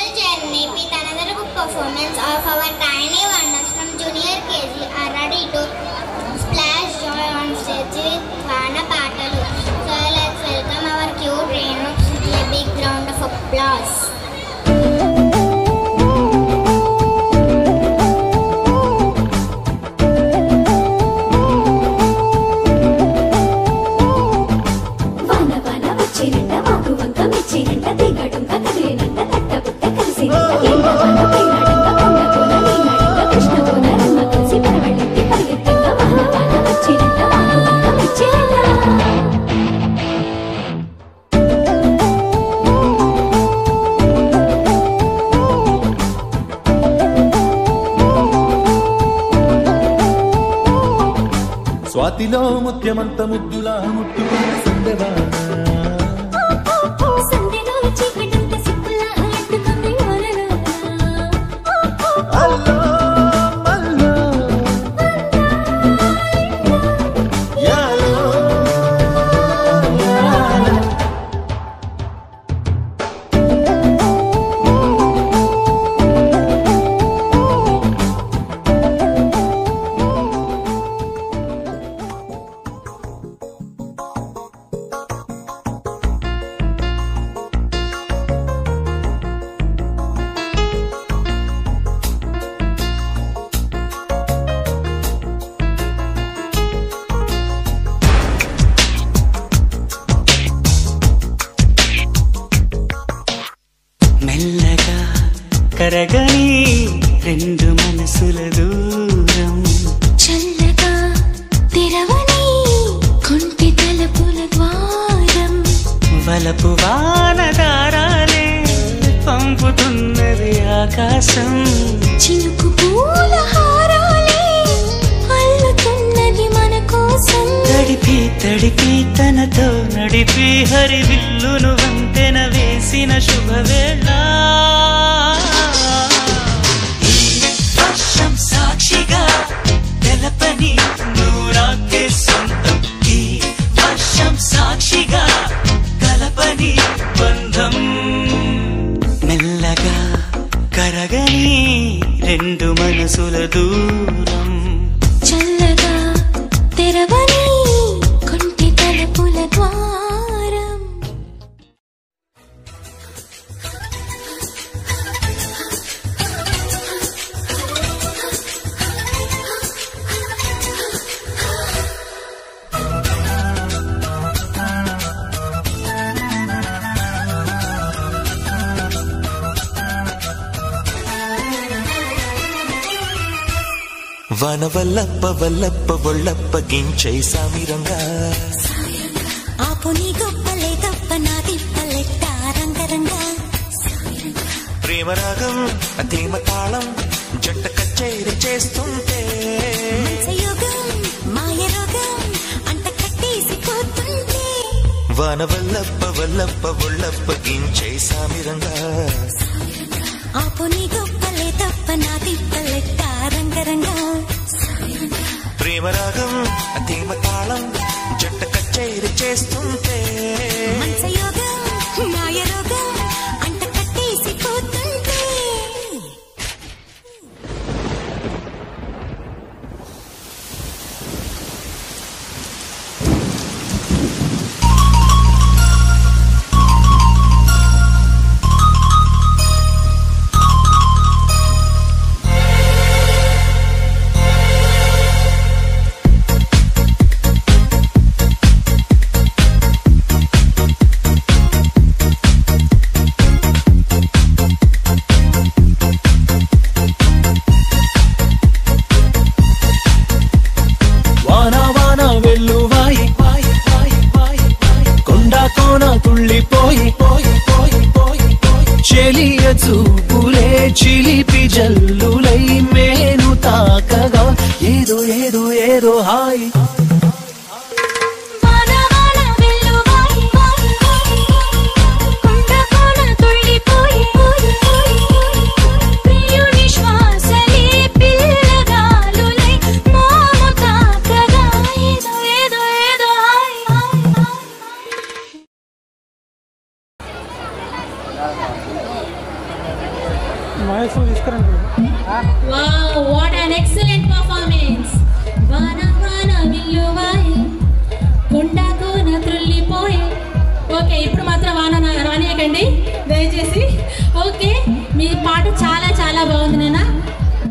musical journey with another good performance of our tiny wonders from junior KG are ready to splash joy on stage with Vana Patalu. So let's welcome our cute Renuks with a big round of applause. స్వాతిలో Mutyamantha ముద్దులా ముట్టుకున్న సందెవాన సందెలో చీకటంత సిక్కులా అట్టుకుంది ఓరలో అల్లో మల్లో యాలో మెల్లగా కరగని రెండు మనసుల దూరం చల్లగా తెరవని కొంటి తలుపుల ద్వారం వలపు వానదారాలే పంపుతున్నది ఆకాశం చినుకు పూల హారాలే అల్లుతున్నది మన కోసం తడిపి తడిపి తనతో నడిపి హరివిల్లును వంతెన వేసిన శుభవేళ వర్షం సాక్షిగా తెలపని నూరాకే సొంతం ఈ వర్షం సాక్షిగా కలపని బంధం మెల్లగా కరగని రెండు మనసుల దూరం చల్లగా తెరవని కొంటి తలుపుల ద్వారం వన వల్లప్ప వల్లప్ప ఒళ్ళప్ప గించై సామిరంగా ఆపు నీ గొప్పలే తప్ప నా తిప్పలెట్ట రంగరంగా ప్రేమరాగం అధీమ తాళం జంట కచేరి చేస్తుంటే యోగం మాయ రోగం అంట కట్టేసి పోతుంటే వన వల్లప్ప వల్లప్ప ఒళ్ళప్ప గించై సామిరంగా ఆపు నీ గొప్పలే తప్ప నా తిప్పలెట్ట రంగరంగా ప్రేమరాగం అధీమ తాళం జంట కచేరి చేస్తుంటే యోగం మాయ రోగం అంట కట్టేసి పోతుంటే చెలియ చూపులే చిలిపి జల్లులై మేను తాకగా ఏదో ఏదో ఏదో హాయి Wow, what an excellent performance. Vana vana villuvaye కుండకు నా త్రుల్లిపోయే. ఓకే, ఇప్పుడు మాత్రం వాన రానియకండి దయచేసి. ఓకే, మీ పాట చాలా చాలా బాగుంది నాన్న.